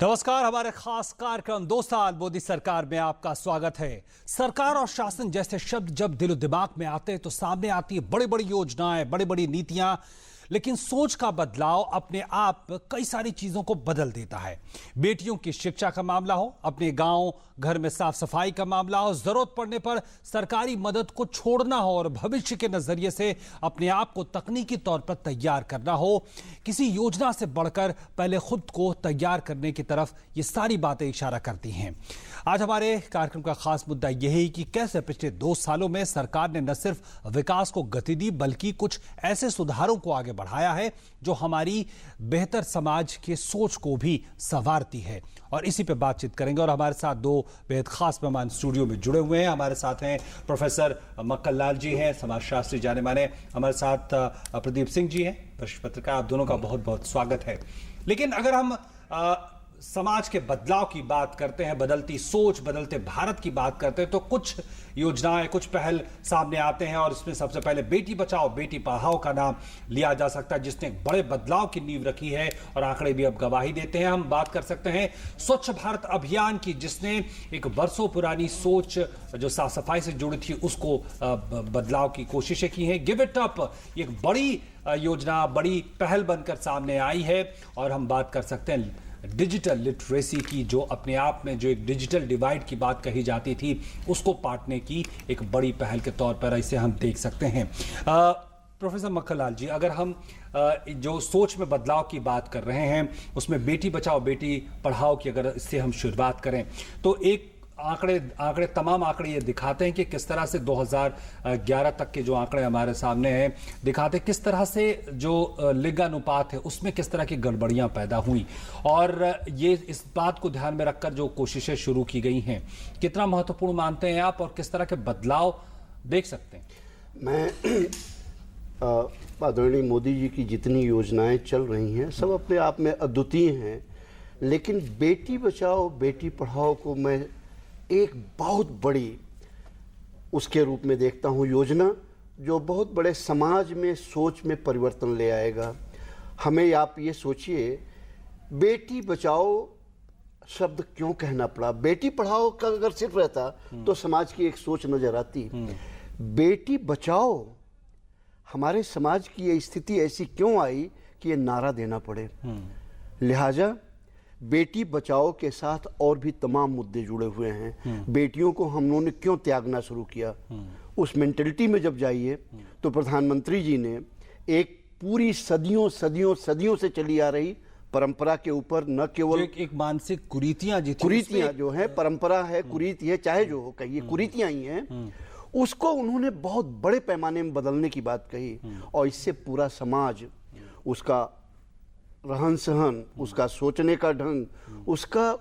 नमस्कार, हमारे खास कार्यक्रम 2 साल मोदी सरकार में आपका स्वागत है। सरकार और शासन जैसे शब्द जब दिलो दिमाग में आते हैं तो सामने आती है बड़ी बड़ी योजनाएं, बड़ी बड़ी नीतियां, लेकिन सोच का बदलाव अपने आप कई सारी चीजों को बदल देता है। बेटियों की शिक्षा का मामला हो, अपने गांव घर में साफ सफाई का मामला हो, जरूरत पड़ने पर सरकारी मदद को छोड़ना हो और भविष्य के नजरिए से अपने आप को तकनीकी तौर पर तैयार करना हो, किसी योजना से बढ़कर पहले खुद को तैयार करने की तरफ ये सारी बातें इशारा करती हैं। आज हमारे कार्यक्रम का खास मुद्दा यह है कि कैसे पिछले 2 सालों में सरकार ने न सिर्फ विकास को गति दी बल्कि कुछ ऐसे सुधारों को आगे बढ़ाया है जो हमारी बेहतर समाज के सोच को भी संवारती है। और इसी पे बातचीत करेंगे और हमारे साथ 2 बेहद खास मेहमान स्टूडियो में जुड़े हुए हैं। हमारे साथ हैं प्रोफेसर मक्खन लाल जी हैं, समाजशास्त्री जाने माने। हमारे साथ प्रदीप सिंह जी हैं, वरिष्ठ पत्रकार। आप दोनों का बहुत बहुत स्वागत है। लेकिन अगर हम समाज के बदलाव की बात करते हैं, बदलती सोच, बदलते भारत की बात करते हैं, तो कुछ योजनाएं, कुछ पहल सामने आते हैं और इसमें सबसे पहले बेटी बचाओ बेटी पढ़ाओ का नाम लिया जा सकता है, जिसने एक बड़े बदलाव की नींव रखी है और आंकड़े भी अब गवाही देते हैं। हम बात कर सकते हैं स्वच्छ भारत अभियान की, जिसने एक बरसों पुरानी सोच जो साफ सफाई से जुड़ी थी उसको बदलाव की कोशिशें की हैं। गिव इट अप एक बड़ी योजना, बड़ी पहल बनकर सामने आई है। और हम बात कर सकते हैं डिजिटल लिटरेसी की, जो अपने आप में जो एक डिजिटल डिवाइड की बात कही जाती थी उसको पाटने की एक बड़ी पहल के तौर पर इसे हम देख सकते हैं। प्रोफेसर मक्खन लाल जी, अगर हम जो सोच में बदलाव की बात कर रहे हैं उसमें बेटी बचाओ बेटी पढ़ाओ की अगर इससे हम शुरुआत करें तो एक तमाम आंकड़े ये दिखाते हैं कि किस तरह से 2011 तक के जो आंकड़े हमारे सामने हैं दिखाते हैं किस तरह से जो लिंगानुपात है उसमें किस तरह की गड़बड़ियां पैदा हुई। और ये इस बात को ध्यान में रखकर जो कोशिशें शुरू की गई हैं, कितना महत्वपूर्ण मानते हैं आप और किस तरह के बदलाव देख सकते हैं? मैं आदरणीय मोदी जी की जितनी योजनाएं चल रही हैं सब अपने आप में अद्वितीय हैं, लेकिन बेटी बचाओ बेटी पढ़ाओ को मैं एक बहुत बड़ी उसके रूप में देखता हूँ, योजना जो बहुत बड़े समाज में सोच में परिवर्तन ले आएगा। हमें आप ये सोचिए, बेटी बचाओ शब्द क्यों कहना पड़ा? बेटी पढ़ाओ का अगर सिर्फ रहता तो समाज की एक सोच नजर आती। बेटी बचाओ, हमारे समाज की ये स्थिति ऐसी क्यों आई कि ये नारा देना पड़े? लिहाजा बेटी बचाओ के साथ और भी तमाम मुद्दे जुड़े हुए हैं। बेटियों को हम लोगों ने क्यों त्यागना शुरू किया? उस मेंटलिटी में जब जाइए तो प्रधानमंत्री जी ने एक पूरी सदियों सदियों सदियों से चली आ रही परंपरा के ऊपर न केवल एक मानसिक कुरीतियां जो है, परंपरा है, कुरीति है, चाहे जो हो कहिए, कुरीतियां ही हैं, उसको उन्होंने बहुत बड़े पैमाने में बदलने की बात कही। और इससे पूरा समाज, उसका रहन सहन, उसका सोचने का ढंग, उसका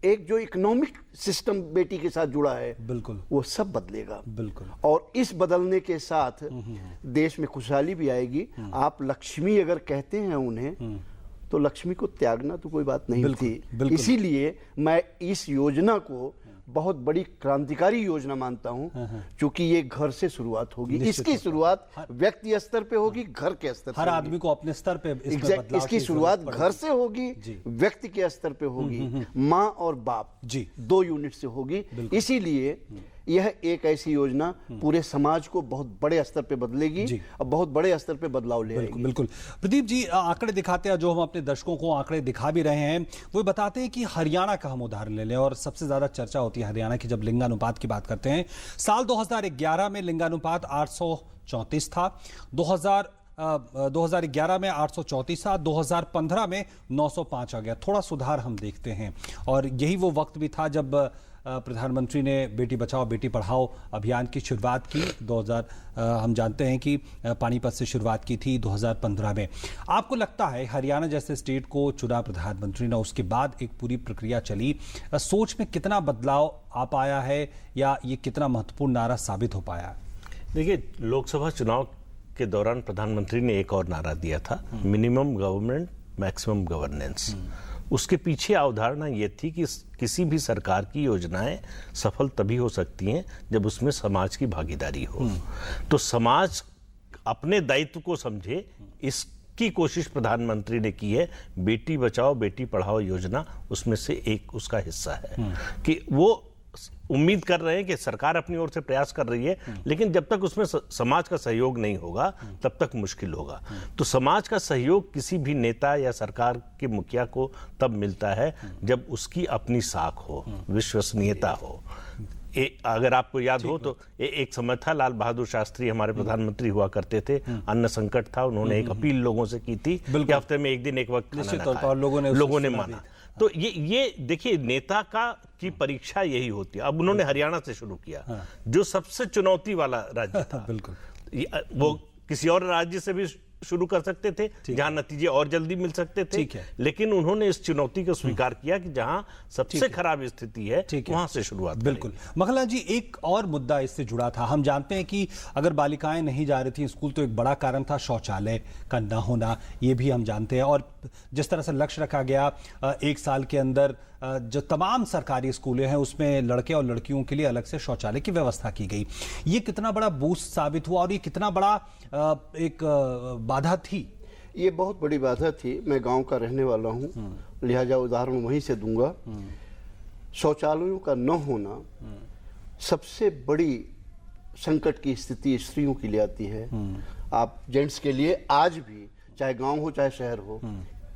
एक जो इकोनॉमिक सिस्टम बेटी के साथ जुड़ा है, बिल्कुल वो सब बदलेगा। बिल्कुल। और इस बदलने के साथ देश में खुशहाली भी आएगी। आप लक्ष्मी अगर कहते हैं उन्हें तो लक्ष्मी को त्यागना तो कोई बात नहीं थी। इसीलिए मैं इस योजना को बहुत बड़ी क्रांतिकारी योजना मानता हूं, क्योंकि ये घर से शुरुआत होगी। इसकी शुरुआत व्यक्ति स्तर पे होगी, घर के स्तर पे, हर आदमी को अपने स्तर पे इसकी शुरुआत घर से होगी, व्यक्ति के स्तर पे होगी, माँ और बाप जी 2 यूनिट से होगी। इसीलिए यह एक ऐसी योजना पूरे समाज को बहुत बड़े स्तर पे बदलेगी और बहुत बड़े स्तर पे बदलाव ले आएगी। बिल्कुल। प्रदीप जी, आंकड़े दिखाते हैं, जो हम अपने दर्शकों को आंकड़े दिखा भी रहे हैं, वो बताते हैं कि हरियाणा का हम उदाहरण ले लें और सबसे ज्यादा चर्चा होती है हरियाणा की जब लिंगानुपात की बात करते हैं। साल 2011 में लिंगानुपात 834 था, 2011 में 834 था, 2015 में 905 आ गया। थोड़ा सुधार हम देखते हैं और यही वो वक्त भी था जब प्रधानमंत्री ने बेटी बचाओ बेटी पढ़ाओ अभियान की शुरुआत की। हम जानते हैं कि पानीपत से शुरुआत की थी 2015 में। आपको लगता है हरियाणा जैसे स्टेट को चुना प्रधानमंत्री ने, उसके बाद एक पूरी प्रक्रिया चली, सोच में कितना बदलाव आ पाया है या ये कितना महत्वपूर्ण नारा साबित हो पाया? देखिए, लोकसभा चुनाव के दौरान प्रधानमंत्री ने एक और नारा दिया था, मिनिमम गवर्नमेंट मैक्सिमम गवर्नेंस। उसके पीछे अवधारणा ये थी कि किसी भी सरकार की योजनाएं सफल तभी हो सकती हैं जब उसमें समाज की भागीदारी हो। तो समाज अपने दायित्व को समझे, इस की कोशिश प्रधानमंत्री ने की है। बेटी बचाओ बेटी पढ़ाओ योजना उसमें से एक उसका हिस्सा है कि वो उम्मीद कर रहे हैं कि सरकार अपनी ओर से प्रयास कर रही है, लेकिन जब तक उसमें समाज का सहयोग नहीं होगा तब तक मुश्किल होगा। तो समाज का सहयोग किसी भी नेता या सरकार के मुखिया को तब मिलता है जब उसकी अपनी साख हो, विश्वसनीयता हो। अगर आपको याद हो तो एक समय था, लाल बहादुर शास्त्री हमारे प्रधानमंत्री हुआ करते थे, अन्न संकट था, उन्होंने एक अपील लोगों से की थी कि हफ्ते में एक दिन एक वक्त निश्चित तौर पर लोगों ने माना। तो ये देखिए नेता की परीक्षा यही होती है। अब उन्होंने हरियाणा से शुरू किया, जो सबसे चुनौती वाला राज्य था। बिल्कुल वो किसी और राज्य से भी शुरू कर सकते थे जहां नतीजे और जल्दी मिल सकते थे, लेकिन उन्होंने इस चुनौती को स्वीकार किया कि जहां सबसे खराब स्थिति है वहां से शुरुआत। बिल्कुल मखनलाल जी, एक और मुद्दा इससे जुड़ा था। हम जानते हैं कि अगर बालिकाएं नहीं जा रही थी स्कूल तो एक बड़ा कारण था शौचालय का न होना, ये भी हम जानते हैं। और जिस तरह से लक्ष्य रखा गया 1 साल के अंदर जो तमाम सरकारी स्कूलें हैं उसमें लड़के और लड़कियों के लिए अलग से शौचालय की व्यवस्था की गई, ये कितना बड़ा बूस्ट साबित हुआ और ये कितना बड़ा एक बाधा थी? ये बहुत बड़ी बाधा थी। मैं गांव का रहने वाला हूं, लिहाजा उदाहरण वहीं से दूंगा। शौचालयों का न होना सबसे बड़ी संकट की स्थिति स्त्रियों के लिए आती है। आप जेंट्स के लिए आज भी चाहे गांव हो चाहे शहर हो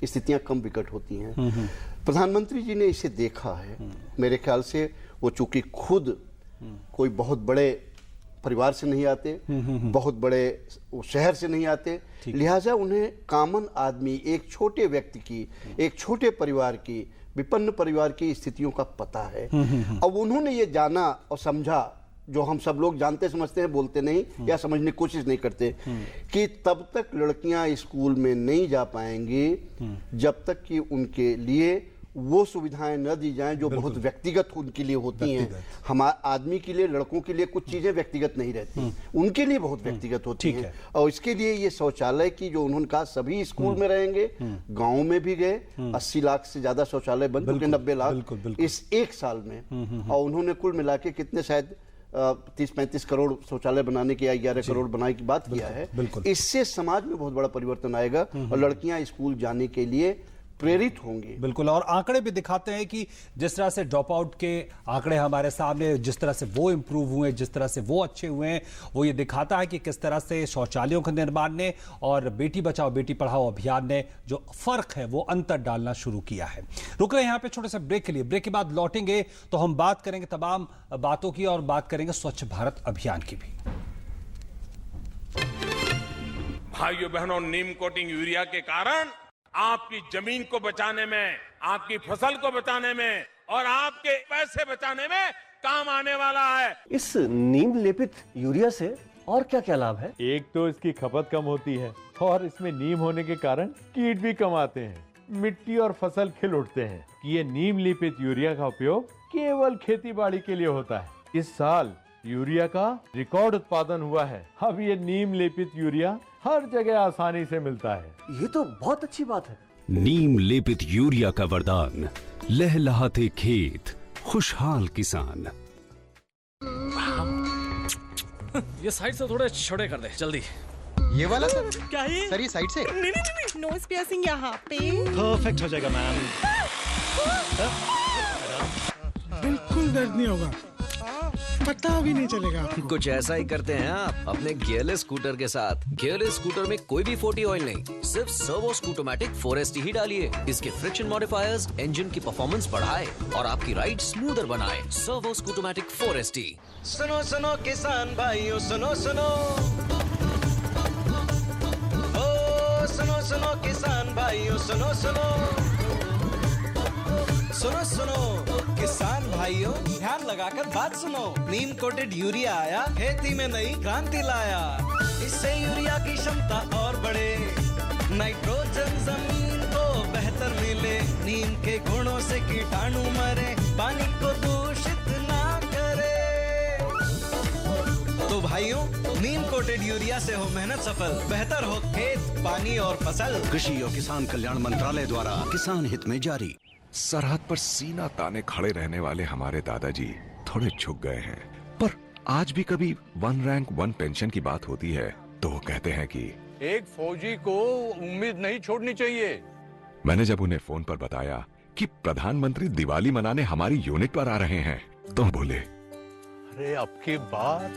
स्थितियां कम विकट होती हैं। प्रधानमंत्री जी ने इसे देखा है। मेरे ख्याल से वो चूंकि खुद कोई बहुत बड़े परिवार से नहीं आते, बहुत बड़े शहर से नहीं आते, लिहाजा उन्हें कॉमन आदमी, एक छोटे व्यक्ति की, एक छोटे परिवार की, विपन्न परिवार की स्थितियों का पता है। अब उन्होंने ये जाना और समझा जो हम सब लोग जानते समझते हैं, बोलते नहीं या समझने की कोशिश नहीं करते, कि तब तक लड़कियां स्कूल में नहीं जा पाएंगी जब तक कि उनके लिए वो सुविधाएं न दी जाएं जो बहुत व्यक्तिगत उनके लिए होती हैं। हमारे आदमी के लिए, लड़कों के लिए कुछ चीजें व्यक्तिगत नहीं रहती, उनके लिए बहुत व्यक्तिगत होती हैं। और इसके लिए ये शौचालय की जो उन्होंने कहा सभी स्कूल में रहेंगे, गांव में भी गए, 80 लाख से ज्यादा शौचालय बन चुके, 90 लाख इस 1 साल में। और उन्होंने कुल मिला के कितने शायद 30-35 करोड़ शौचालय बनाने की या 11 करोड़ बनाने की बात किया है। इससे समाज में बहुत बड़ा परिवर्तन आएगा और लड़कियां स्कूल जाने के लिए प्रेरित होंगे। बिल्कुल, और आंकड़े भी दिखाते हैं कि जिस तरह से ड्रॉप आउट के आंकड़े हमारे सामने, जिस तरह से वो इंप्रूव हुए, जिस तरह से वो अच्छे हुए हैं, वो ये दिखाता है कि किस तरह से शौचालयों के निर्माण ने और बेटी बचाओ बेटी पढ़ाओ अभियान ने जो फर्क है वो अंतर डालना शुरू किया है। रुक रहे हैं यहाँ पे छोटे से ब्रेक के लिए। ब्रेक के बाद लौटेंगे तो हम बात करेंगे तमाम बातों की और बात करेंगे स्वच्छ भारत अभियान की भी। भाइयों बहनों, नीम कोटिंग यूरिया के कारण आपकी जमीन को बचाने में, आपकी फसल को बचाने में और आपके पैसे बचाने में काम आने वाला है। इस नीम लेपित यूरिया से और क्या क्या लाभ है? एक तो इसकी खपत कम होती है और इसमें नीम होने के कारण कीट भी कम आते हैं, मिट्टी और फसल खिल उठते हैं। ये नीम लेपित यूरिया का उपयोग केवल खेती बाड़ी के लिए होता है। इस साल यूरिया का रिकॉर्ड उत्पादन हुआ है। अब ये नीम लेपित यूरिया हर जगह आसानी से मिलता है। ये तो बहुत अच्छी बात है। नीम लेपित यूरिया का वरदान, लहलहाते खेत, खुशहाल किसान। ये साइड से थोड़े छोटे कर दे जल्दी। ये वाला सर? क्या है? सर ये साइड से? नहीं। नोज पियर्सिंग यहाँ पे परफेक्ट हो जाएगा मैम। बिल्कुल दर्द नहीं होगा, पता भी नहीं चलेगा। कुछ ऐसा ही करते हैं आप अपने गियरलेस स्कूटर के साथ। गियरलेस स्कूटर में कोई भी 40 ऑयल नहीं, सिर्फ सर्वो स्कूटोमैटिक 4ST ही डालिए। इसके फ्रिक्शन मॉडिफायर्स इंजन की परफॉर्मेंस बढ़ाए और आपकी राइड स्मूदर बनाए। Servo Scootomatic 4ST। सुनो सुनो किसान भाइयों, सुनो सुनो, ओ सुनो सुनो किसान भाइयों, सुनो सुनो, सुनो सुनो किसान भाइयों, ध्यान लगाकर बात सुनो। नीम कोटेड यूरिया आया, खेती में नई क्रांति लाया। इससे यूरिया की क्षमता और बढ़े, नाइट्रोजन जमीन को बेहतर मिले, नीम के गुणों से कीटाणु मरे, पानी को दूषित ना करे। तो भाइयों, नीम कोटेड यूरिया से हो मेहनत सफल, बेहतर हो खेत, पानी और फसल। कृषि और किसान कल्याण मंत्रालय द्वारा किसान हित में जारी। सरहद पर सीना ताने खड़े रहने वाले हमारे दादाजी थोड़े झुक गए हैं, पर आज भी कभी 1 रैंक 1 पेंशन की बात होती है तो वो कहते हैं कि एक फौजी को उम्मीद नहीं छोड़नी चाहिए। मैंने जब उन्हें फोन पर बताया कि प्रधानमंत्री दिवाली मनाने हमारी यूनिट पर आ रहे हैं तो बोले, अरे अब की बात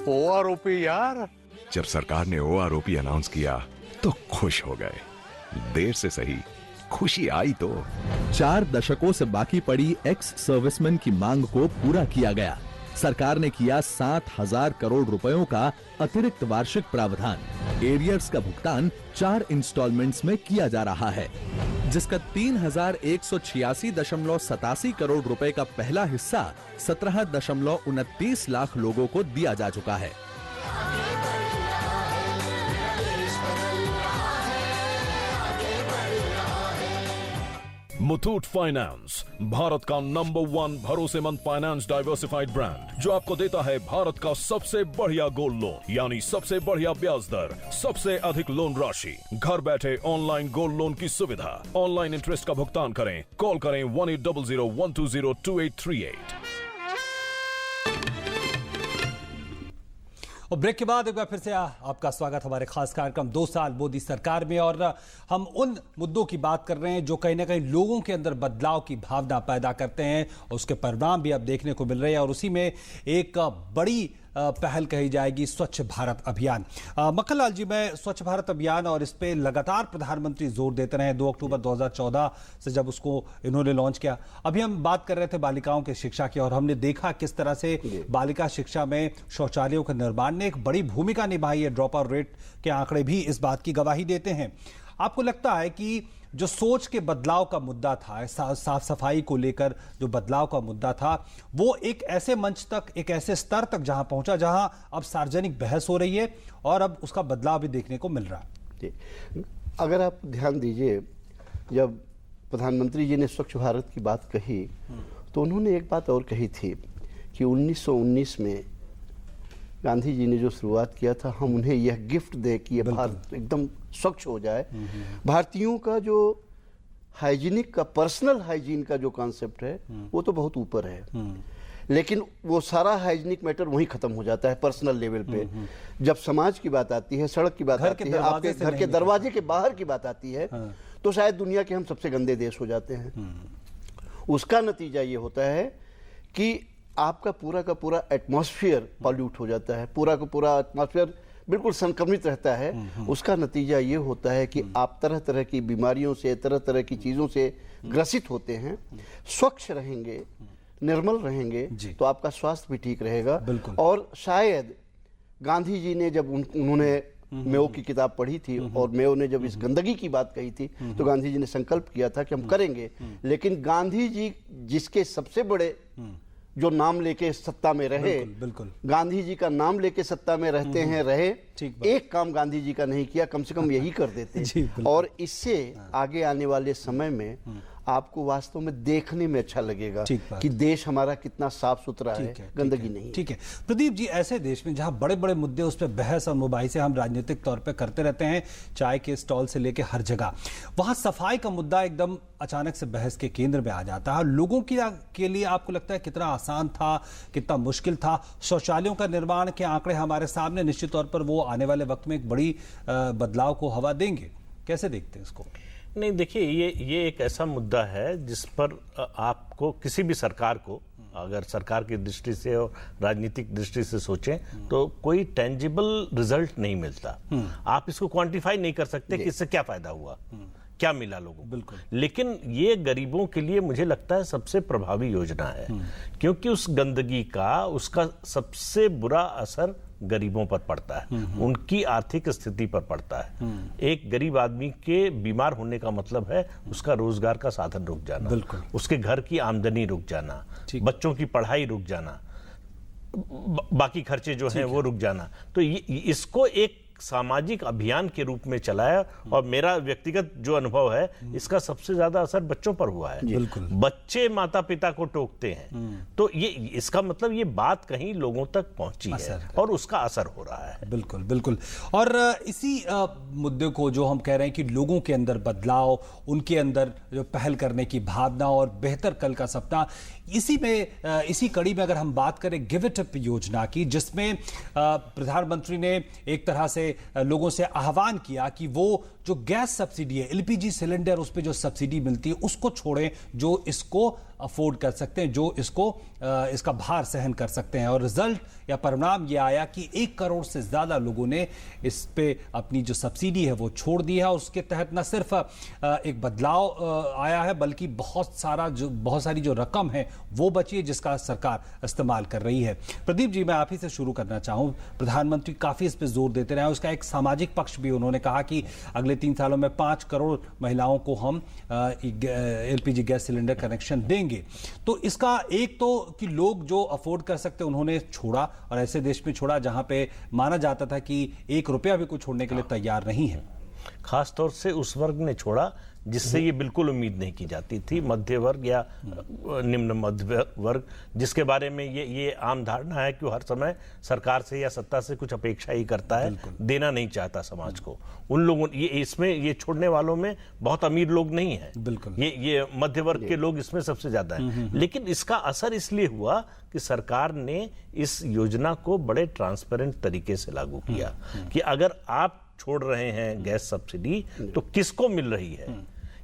OROP यार। जब सरकार ने OROP अनाउंस किया तो खुश हो गए। देर से सही खुशी आई तो। 4 दशकों से बाकी पड़ी एक्स सर्विसमैन की मांग को पूरा किया गया। सरकार ने किया 7,000 करोड़ रुपयों का अतिरिक्त वार्षिक प्रावधान। एरियर्स का भुगतान 4 इंस्टॉलमेंट्स में किया जा रहा है, जिसका 3,186.87 करोड़ रुपए का पहला हिस्सा 17.29 लाख लोगों को दिया जा चुका है। मुथूट फाइनेंस, भारत का नंबर 1 भरोसेमंद फाइनेंस डाइवर्सिफाइड ब्रांड, जो आपको देता है भारत का सबसे बढ़िया गोल्ड लोन, यानी सबसे बढ़िया ब्याज दर, सबसे अधिक लोन राशि, घर बैठे ऑनलाइन गोल्ड लोन की सुविधा। ऑनलाइन इंटरेस्ट का भुगतान करें, कॉल करें 1800-120-2838। और ब्रेक के बाद एक बार फिर से आपका स्वागत हमारे खास कार्यक्रम 2 साल मोदी सरकार में। और हम उन मुद्दों की बात कर रहे हैं जो कहीं ना कहीं लोगों के अंदर बदलाव की भावना पैदा करते हैं, और उसके परिणाम भी अब देखने को मिल रहे हैं। और उसी में एक बड़ी पहल कही जाएगी स्वच्छ भारत अभियान। मक्खनलाल जी, मैं स्वच्छ भारत अभियान और इस पे लगातार प्रधानमंत्री जोर देते रहे। 2 अक्टूबर 2014 से जब उसको इन्होंने लॉन्च किया, अभी हम बात कर रहे थे बालिकाओं की शिक्षा की, और हमने देखा किस तरह से बालिका शिक्षा में शौचालयों के निर्माण ने एक बड़ी भूमिका निभाई है। ड्रॉप आउट रेट के आंकड़े भी इस बात की गवाही देते हैं। आपको लगता है कि जो सोच के बदलाव का मुद्दा था, साफ सफाई को लेकर जो बदलाव का मुद्दा था, वो एक ऐसे मंच तक, एक ऐसे स्तर तक जहां पहुंचा जहां अब सार्वजनिक बहस हो रही है और अब उसका बदलाव भी देखने को मिल रहा है? अगर आप ध्यान दीजिए, जब प्रधानमंत्री जी ने स्वच्छ भारत की बात कही तो उन्होंने एक बात और कही थी कि 1919 में गांधी जी ने जो शुरुआत किया था, हम उन्हें यह गिफ्ट दे कि यह भारत एकदम स्वच्छ हो जाए। भारतीयों का जो हाइजीनिक का, पर्सनल हाइजीन का जो कॉन्सेप्ट है वो तो बहुत ऊपर है, लेकिन वो सारा हाइजीनिक मैटर वहीं खत्म हो जाता है पर्सनल लेवल पे। जब समाज की बात आती है, सड़क की बात आती है, आपके घर के दरवाजे के बाहर की बात आती है, तो शायद दुनिया के हम सबसे गंदे देश हो जाते हैं। उसका नतीजा ये होता है कि आपका पूरा का पूरा एटमॉस्फेयर पॉल्यूट हो जाता है, पूरा का पूरा एटमॉस्फेयर बिल्कुल संक्रमित रहता है। उसका नतीजा ये होता है कि आप तरह तरह की बीमारियों से, तरह तरह की चीज़ों से ग्रसित होते हैं। स्वच्छ रहेंगे, निर्मल रहेंगे तो आपका स्वास्थ्य भी ठीक रहेगा। और शायद गांधी जी ने जब उन्होंने मेयो की किताब पढ़ी थी और मेयो ने जब इस गंदगी की बात कही थी तो गांधी जी ने संकल्प किया था कि हम करेंगे। लेकिन गांधी जी जिसके सबसे बड़े जो नाम लेके सत्ता में रहे, बिल्कुल गांधी जी का नाम लेके सत्ता में रहते हैं, रहे, एक काम गांधी जी का नहीं किया, कम से कम यही कर देते। और इससे आगे आने वाले समय में आपको वास्तव में देखने में अच्छा लगेगा कि देश हमारा कितना साफ सुथरा है, गंदगी नहीं। ठीक है प्रदीप जी, ऐसे देश में जहां बड़े बड़े मुद्दे उस पर बहस और मुबाहिसे हम राजनीतिक तौर पे करते रहते हैं, चाय के स्टॉल से लेके हर जगह, वहां सफाई का मुद्दा एकदम अचानक से बहस के केंद्र में आ जाता है। लोगों के लिए आपको लगता है कितना आसान था, कितना मुश्किल था? शौचालयों का निर्माण के आंकड़े हमारे सामने, निश्चित तौर पर वो आने वाले वक्त में एक बड़ी बदलाव को हवा देंगे। कैसे देखते हैं इसको? नहीं, देखिए, ये एक ऐसा मुद्दा है जिस पर आपको किसी भी सरकार को, अगर सरकार की दृष्टि से और राजनीतिक दृष्टि से सोचें तो कोई टेंजिबल रिजल्ट नहीं मिलता। आप इसको क्वांटिफाई नहीं कर सकते कि इससे क्या फायदा हुआ, क्या मिला लोगों को। बिल्कुल। लेकिन ये गरीबों के लिए मुझे लगता है सबसे प्रभावी योजना है, क्योंकि उस गंदगी का, उसका सबसे बुरा असर गरीबों पर पड़ता है, उनकी आर्थिक स्थिति पर पड़ता है। एक गरीब आदमी के बीमार होने का मतलब है उसका रोजगार का साधन रुक जाना, उसके घर की आमदनी रुक जाना, बच्चों की पढ़ाई रुक जाना, बाकी खर्चे जो हैं वो रुक जाना। तो इसको एक सामाजिक अभियान के रूप में चलाया, और मेरा व्यक्तिगत जो अनुभव है, इसका सबसे ज्यादा असर बच्चों पर हुआ है। बच्चे माता पिता को टोकते हैं, तो ये इसका मतलब ये बात कहीं लोगों तक पहुंची है और उसका असर हो रहा है। बिल्कुल बिल्कुल। और इसी मुद्दे को जो हम कह रहे हैं कि लोगों के अंदर बदलाव, उनके अंदर जो पहल करने की भावना और बेहतर कल का सपना, इसी कड़ी में अगर हम बात करें गिव इट अप योजना की, जिसमें प्रधानमंत्री ने एक तरह से से लोगों से आह्वान किया कि वो जो गैस सब्सिडी है, एलपीजी सिलेंडर, उस पर जो सब्सिडी मिलती है उसको छोड़ें, जो इसको अफोर्ड कर सकते हैं, जो इसका भार सहन कर सकते हैं। और रिजल्ट या परिणाम ये आया कि 1 करोड़ से ज्यादा लोगों ने इस पे अपनी जो सब्सिडी है वो छोड़ दी है। और उसके तहत न सिर्फ एक बदलाव आया है, बल्कि बहुत सारी जो रकम है वो बची है, जिसका सरकार इस्तेमाल कर रही है। प्रदीप जी, मैं आप ही से शुरू करना चाहूं। प्रधानमंत्री काफी इस पे जोर देते रहे, उसका एक सामाजिक पक्ष भी उन्होंने कहा कि अगले 3 सालों में 5 करोड़ महिलाओं को हम एलपीजी गैस सिलेंडर कनेक्शन देंगे। तो इसका एक तो कि लोग जो अफोर्ड कर सकते उन्होंने छोड़ा, और ऐसे देश में छोड़ा जहां पे माना जाता था कि 1 रुपया भी कुछ छोड़ने के लिए तैयार नहीं है। खासतौर से उस वर्ग ने छोड़ा जिससे ये बिल्कुल उम्मीद नहीं की जाती थी, मध्य वर्ग या निम्न मध्य वर्ग, जिसके बारे में ये आम धारणा है कि वो हर समय सरकार से या सत्ता से कुछ अपेक्षा ही करता है, देना नहीं चाहता समाज को। उन लोगों ये छोड़ने वालों में बहुत अमीर लोग नहीं है, बिल्कुल ये मध्य वर्ग के लोग इसमें सबसे ज्यादा है। लेकिन इसका असर इसलिए हुआ कि सरकार ने इस योजना को बड़े ट्रांसपेरेंट तरीके से लागू किया कि अगर आप छोड़ रहे हैं गैस सब्सिडी तो किसको मिल रही है,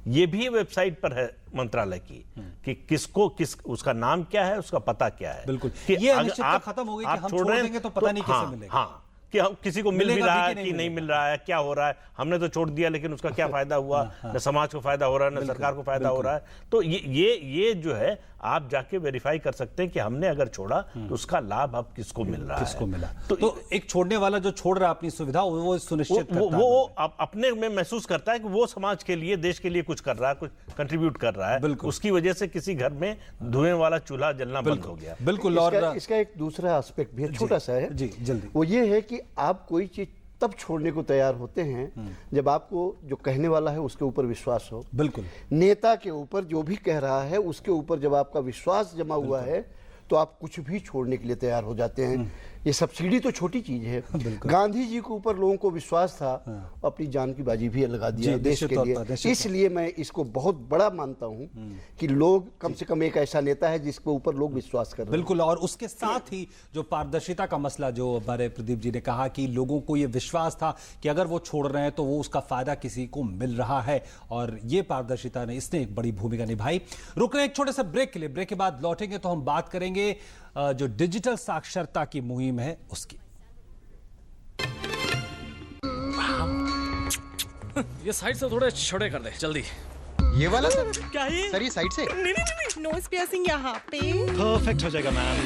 ये भी वेबसाइट पर है मंत्रालय की कि उसका नाम क्या है, उसका पता क्या है। बिल्कुल, ये अनिश्चितता खत्म हो गई कि हम छोड़ देंगे तो पता नहीं कैसे मिलेगा। हाँ, कि हम किसी को मिल भी रहा है कि नहीं मिल रहा है, क्या हो रहा है, हमने तो छोड़ दिया लेकिन उसका क्या फायदा हुआ, न समाज को फायदा हो रहा है, न सरकार को फायदा हो रहा है। तो ये जो है आप जाके वेरीफाई कर सकते हैं कि हमने अगर छोड़ा तो उसका लाभ अब किसको मिल रहा है, मिला। तो एक छोड़ने वाला जो छोड़ रहा है अपनी सुविधा, वो सुनिश्चित करता है, वो अपने में महसूस करता है कि वो समाज के लिए, देश के लिए कुछ कर रहा है, कुछ कंट्रीब्यूट कर रहा है। उसकी वजह से किसी घर में धुएं वाला चूल्हा जलना बंद हो गया। बिल्कुल। और इसका एक दूसरा एस्पेक्ट भी छोटा सा है जी, जल्दी, वो ये है कि आप कोई चीज तब छोड़ने को तैयार होते हैं जब आपको जो कहने वाला है उसके ऊपर विश्वास हो। बिल्कुल, नेता के ऊपर जो भी कह रहा है उसके ऊपर जब आपका विश्वास जमा हुआ है तो आप कुछ भी छोड़ने के लिए तैयार हो जाते हैं। ये सब्सिडी तो छोटी चीज है, गांधी जी के ऊपर लोगों को विश्वास था, अपनी जान की बाजी भी लगा दिया देश के लिए। इसलिए मैं इसको बहुत बड़ा मानता हूं कि लोग कम से कम एक ऐसा नेता है जिसके ऊपर लोग विश्वास कर रहे हैं। बिल्कुल। और उसके साथ ही जो पारदर्शिता का मसला जो हमारे प्रदीप जी ने कहा कि लोगों को ये विश्वास था कि अगर वो छोड़ रहे हैं तो वो उसका फायदा किसी को मिल रहा है, और ये पारदर्शिता ने इसने एक बड़ी भूमिका निभाई। रुक रहे एक छोटे से ब्रेक के लिए, ब्रेक के बाद लौटेंगे तो हम बात करेंगे जो डिजिटल साक्षरता की मुहिम है उसकी। ये साइड से थोड़े छोटे कर दे जल्दी। ये वाला सर? क्या है सर ये साइड से? नहीं, नोज पियर्सिंग यहाँ पे परफेक्ट हो जाएगा मैम।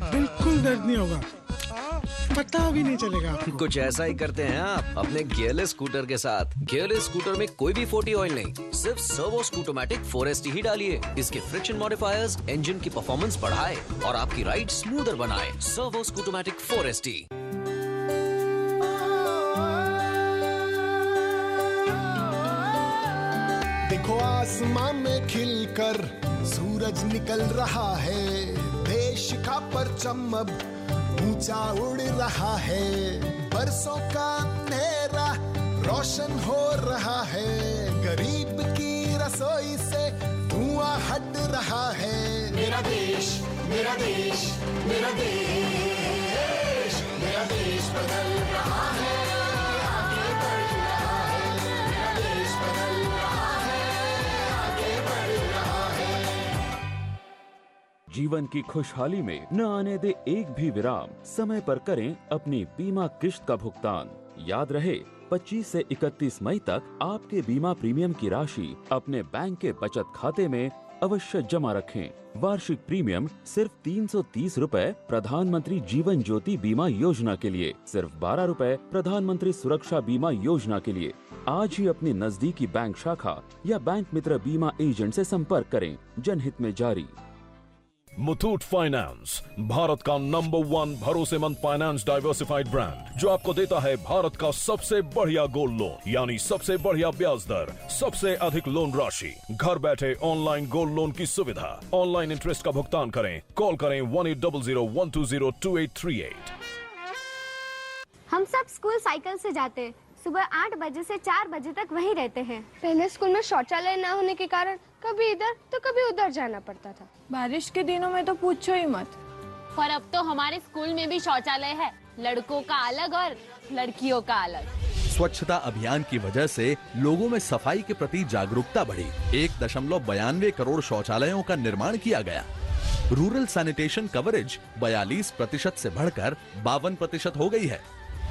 बिल्कुल दर्द नहीं होगा, पता भी नहीं चलेगा आपको। कुछ ऐसा ही करते हैं आप अपने गियरलेस स्कूटर के साथ। गियरलेस स्कूटर में कोई भी 40 ऑयल नहीं, सिर्फ सर्वो स्कूटोमैटिक 4ST ही डालिए। इसके फ्रिक्शन मॉडिफायर्स इंजन की परफॉर्मेंस बढ़ाए और आपकी राइड स्मूदर बनाए। Servo Scootomatic 4ST। देखो आसमां में खिलकर सूरज निकल रहा है, देश का परचम अब ऊंचा उड़ रहा है, बरसों का अंधेरा रोशन हो रहा है, गरीब की रसोई से धुआं हट रहा है। मेरा देश, मेरा देश, मेरा देश, मेरा देश बदल रहा है, आगे बढ़ रहा है, मेरा देश बदल रहा है, आगे बढ़ रहा है। जीवन की खुशहाली में न आने दे एक भी विराम, समय पर करें अपनी बीमा किश्त का भुगतान। याद रहे 25 से 31 मई तक आपके बीमा प्रीमियम की राशि अपने बैंक के बचत खाते में अवश्य जमा रखें। वार्षिक प्रीमियम सिर्फ 330 रुपए प्रधानमंत्री जीवन ज्योति बीमा योजना के लिए, सिर्फ 12 रुपए प्रधानमंत्री सुरक्षा बीमा योजना के लिए। आज ही अपनी नजदीकी बैंक शाखा या बैंक मित्र बीमा एजेंट से संपर्क करें। जनहित में जारी। मुथूट फाइनेंस, भारत का नंबर 1 भरोसेमंद फाइनेंस डाइवर्सिफाइड ब्रांड, जो आपको देता है भारत का सबसे बढ़िया गोल्ड लोन, यानी सबसे बढ़िया ब्याज दर, सबसे अधिक लोन राशि, घर बैठे ऑनलाइन गोल्ड लोन की सुविधा, ऑनलाइन इंटरेस्ट का भुगतान करें, कॉल करें 1800-120-2838। हम सब स्कूल साइकिल से जाते हैं, सुबह 8 बजे से 4 बजे तक वहीं रहते हैं। पहले स्कूल में शौचालय न होने के कारण कभी इधर तो कभी उधर जाना पड़ता था। बारिश के दिनों में तो पूछो ही मत। पर अब तो हमारे स्कूल में भी शौचालय है, लड़कों का अलग और लड़कियों का अलग। स्वच्छता अभियान की वजह से लोगों में सफाई के प्रति जागरूकता बढ़ी। 1.92 करोड़ शौचालयों का निर्माण किया गया। रूरल सैनिटेशन कवरेज 42% से बढ़कर 52% हो गई है।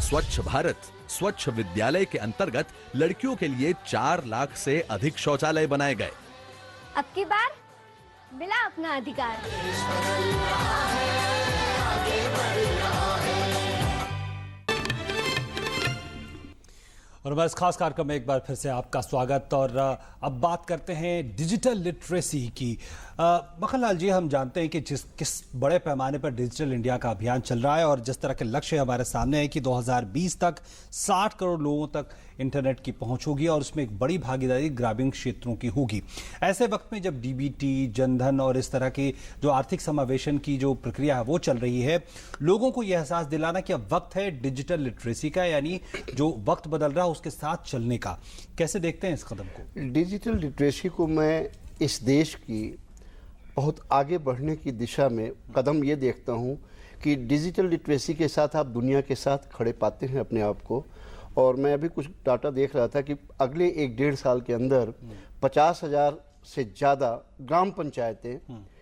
स्वच्छ भारत स्वच्छ विद्यालय के अंतर्गत लड़कियों के लिए 4 लाख से अधिक शौचालय बनाए गए। अब की बार मिला अपना अधिकार। और हमारे इस खास कार्यक्रम में एक बार फिर से आपका स्वागत। और अब बात करते हैं डिजिटल लिटरेसी की। मक्खनलाल जी, हम जानते हैं कि किस बड़े पैमाने पर डिजिटल इंडिया का अभियान चल रहा है और जिस तरह के लक्ष्य हमारे सामने है कि 2020 तक 60 करोड़ लोगों तक इंटरनेट की पहुंच होगी और उसमें एक बड़ी भागीदारी ग्रामीण क्षेत्रों की होगी। ऐसे वक्त में जब डीबीटी, जनधन और इस तरह की जो आर्थिक समावेशन की जो प्रक्रिया है वो चल रही है, लोगों को यह एहसास दिलाना कि अब वक्त है डिजिटल लिटरेसी का, यानी जो वक्त बदल रहा है उसके साथ चलने का। कैसे देखते हैं इस कदम को? डिजिटल लिटरेसी को मैं इस देश की बहुत आगे बढ़ने की दिशा में कदम ये देखता हूँ कि डिजिटल लिटरेसी के साथ आप दुनिया के साथ खड़े पाते हैं अपने आप को। और मैं अभी कुछ डाटा देख रहा था कि अगले 1-1.5 साल के अंदर 50,000 से ज़्यादा ग्राम पंचायतें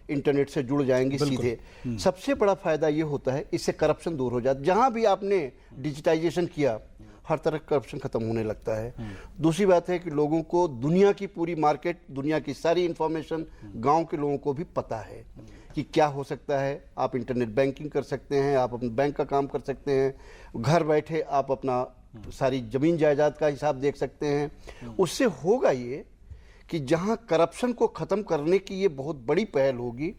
इंटरनेट से जुड़ जाएंगी सीधे। सबसे बड़ा फायदा ये होता है, इससे करप्शन दूर हो जाता। जहाँ भी आपने डिजिटाइजेशन किया, हर तरह करप्शन खत्म होने लगता है। दूसरी बात है कि लोगों को दुनिया की पूरी मार्केट, दुनिया की सारी इंफॉर्मेशन गांव के लोगों को भी पता है कि क्या हो सकता है। आप इंटरनेट बैंकिंग कर सकते हैं, आप अपने बैंक का काम कर सकते हैं, घर बैठे आप अपना सारी जमीन जायदाद का हिसाब देख सकते हैं। उससे होगा ये कि जहां करप्शन को खत्म करने की ये बहुत बड़ी पहल होगी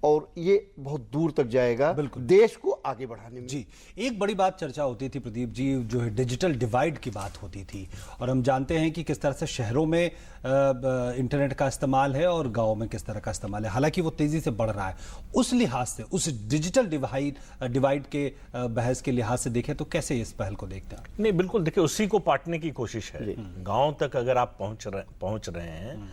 और ये बहुत दूर तक जाएगा देश को आगे बढ़ाने में। जी, एक बड़ी बात चर्चा होती थी प्रदीप जी, जो है डिजिटल डिवाइड की बात होती थी। और हम जानते हैं कि किस तरह से शहरों में इंटरनेट का इस्तेमाल है और गांव में किस तरह का इस्तेमाल है। हालांकि वो तेजी से बढ़ रहा है। उस लिहाज से, उस डिजिटल डिवाइड के बहस के लिहाज से देखें तो कैसे इस पहल को देखते हैं? नहीं, बिल्कुल देखिए, उसी को पाटने की कोशिश है। गांव तक अगर आप पहुंच रहे हैं,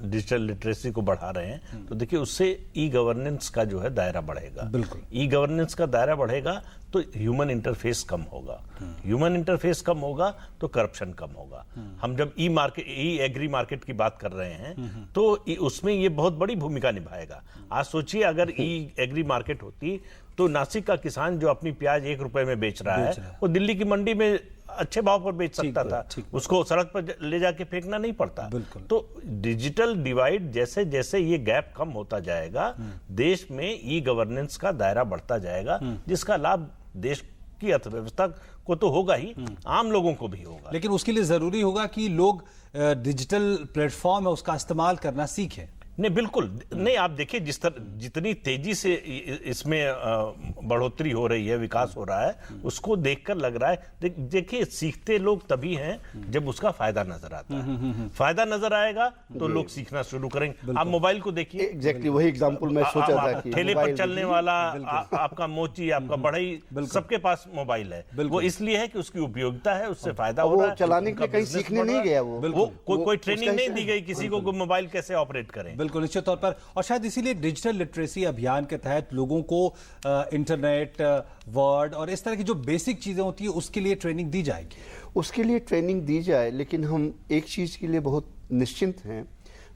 डिजिटल लिटरेसी को बढ़ा रहे हैं, तो देखिए उससे ई गवर्नेंस का जो है दायरा बढ़ेगा। बिल्कुल, ई गवर्नेंस का दायरा बढ़ेगा तो ह्यूमन इंटरफेस कम होगा। ह्यूमन इंटरफेस कम होगा तो करप्शन कम होगा। हम जब ई एग्री मार्केट की बात कर रहे हैं तो उसमें ये बहुत बड़ी भूमिका निभाएगा। आज सोचिए, अगर ई एग्री मार्केट होती तो नासिक का किसान जो अपनी प्याज 1 रुपए में बेच रहा है, वो दिल्ली की मंडी में अच्छे भाव पर बेच सकता था। उसको सड़क पर ले जाके फेंकना नहीं पड़ता। तो डिजिटल डिवाइड जैसे जैसे ये गैप कम होता जाएगा, देश में ई गवर्नेंस का दायरा बढ़ता जाएगा, जिसका लाभ देश की अर्थव्यवस्था को तो होगा ही, आम लोगों को भी होगा। लेकिन उसके लिए जरूरी होगा कि लोग डिजिटल प्लेटफॉर्म है उसका इस्तेमाल करना सीखें। नहीं, बिल्कुल नहीं। आप देखिए, जितनी तेजी से इसमें बढ़ोतरी हो रही है, विकास हो रहा है, उसको देखकर लग रहा है। देखिए, सीखते लोग तभी हैं जब उसका फायदा नजर आता है। फायदा नजर आएगा तो लोग सीखना शुरू करेंगे। आप मोबाइल को देखिए, एग्जैक्टली वही एग्जांपल मैं सोचा था कि ठेले पर चलने वाला आपका मोची, आपका बढ़ई, सबके पास मोबाइल है। वो इसलिए है कि उसकी उपयोगिता है, उससे फायदा हो रहा है। चलाने के लिए कहीं सीखने नहीं गया, वो कोई ट्रेनिंग नहीं दी गई किसी को मोबाइल कैसे ऑपरेट करें। बिल्कुल, निश्चित तौर पर। और शायद इसीलिए डिजिटल लिटरेसी अभियान के तहत लोगों को इंटरनेट, वर्ड और इस तरह की जो बेसिक चीजें होती है उसके लिए ट्रेनिंग दी जाएगी। उसके लिए ट्रेनिंग दी जाए, लेकिन हम एक चीज के लिए बहुत निश्चिंत हैं,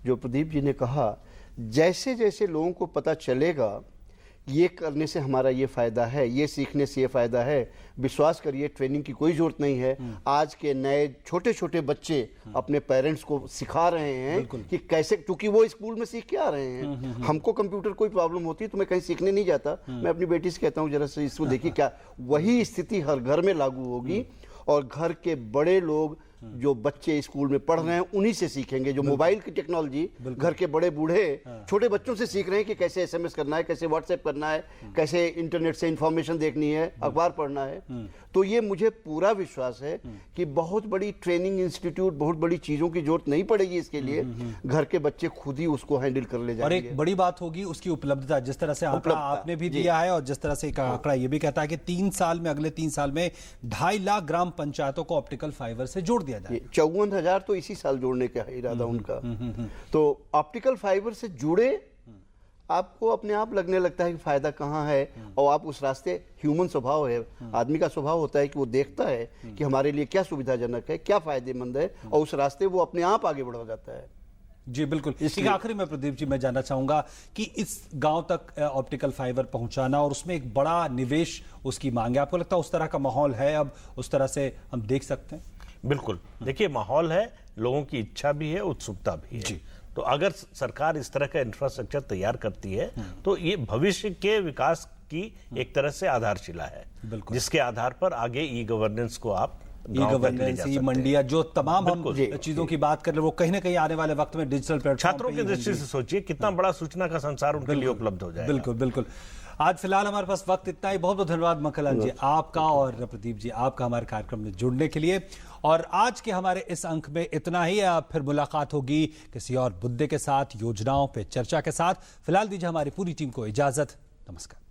जो प्रदीप जी ने कहा, जैसे जैसे लोगों को पता चलेगा ये करने से हमारा ये फायदा है, ये सीखने से ये फायदा है, विश्वास करिए ट्रेनिंग की कोई जरूरत नहीं है। आज के नए छोटे छोटे बच्चे अपने पेरेंट्स को सिखा रहे हैं कि कैसे, क्योंकि वो स्कूल में सीख के आ रहे हैं। हमको कंप्यूटर कोई प्रॉब्लम होती है तो मैं कहीं सीखने नहीं जाता, मैं अपनी बेटी से कहता हूँ जरा से इसको देखिए क्या। वही स्थिति हर घर में लागू होगी और घर के बड़े लोग जो बच्चे स्कूल में पढ़ रहे हैं उन्हीं से सीखेंगे। जो मोबाइल की टेक्नोलॉजी घर के बड़े बूढ़े छोटे बच्चों से सीख रहे हैं कि कैसे एसएमएस करना है, कैसे व्हाट्सएप करना है, कैसे इंटरनेट से इंफॉर्मेशन देखनी है, अखबार पढ़ना है। तो ये मुझे पूरा विश्वास है कि बहुत बड़ी ट्रेनिंग इंस्टीट्यूट, बहुत बड़ी चीजों की जरूरत नहीं पड़ेगी इसके लिए। घर के बच्चे खुद ही उसको हैंडल कर ले जाएंगे। और एक बड़ी बात होगी उसकी उपलब्धता। जिस तरर से आंकड़ा आपने भी दिया है और जिस तरह से एक आंकड़ा ये भी कहता है कि 3 साल में, अगले 3 साल में 2.5 लाख ग्राम पंचायतों को ऑप्टिकल फाइबर से जोड़ दिया जाए। 54,000 तो इसी साल जोड़ने का इरादा उनका। तो ऑप्टिकल फाइबर से जुड़े आपको अपने आप लगने लगता है कि फायदा कहाँ है, और आप उस रास्ते, ह्यूमन स्वभाव है, आदमी का स्वभाव होता है कि वो देखता है कि हमारे लिए क्या सुविधाजनक है, क्या फायदेमंद है, और उस रास्ते वो अपने आप आगे बढ़ जाता है। जी बिल्कुल। इसके आखिरी में प्रदीप जी मैं जानना चाहूंगा कि इस गांव तक ऑप्टिकल फाइबर पहुंचाना और उसमें एक बड़ा निवेश उसकी मांग है, आपको लगता है उस तरह का माहौल है, अब उस तरह से हम देख सकते हैं? बिल्कुल, देखिए माहौल है, लोगों की इच्छा भी है, उत्सुकता भी है जी। तो अगर सरकार इस तरह का इंफ्रास्ट्रक्चर तैयार करती है तो ये भविष्य के विकास की एक तरह से आधारशिला है, जिसके आधार पर आगे ई गवर्नेंस को आप गवर्नेंस, ई मंडिया, जो तमाम हम चीजों की बात कर रहे हैं वो कहीं ना कहीं आने वाले वक्त में डिजिटल प्लेटफॉर्म, छात्रों की दृष्टि से सोचिए कितना बड़ा सूचना का संसार उनके लिए उपलब्ध हो जाएगा। बिल्कुल बिल्कुल। आज फिलहाल हमारे पास वक्त इतना ही। बहुत बहुत धन्यवाद मक्खनलाल जी आपका और प्रदीप जी आपका हमारे कार्यक्रम में जुड़ने के लिए। और आज के हमारे इस अंक में इतना ही। फिर मुलाकात होगी किसी और मुद्दे के साथ, योजनाओं पे चर्चा के साथ। फिलहाल दीजिए हमारी पूरी टीम को इजाजत। नमस्कार।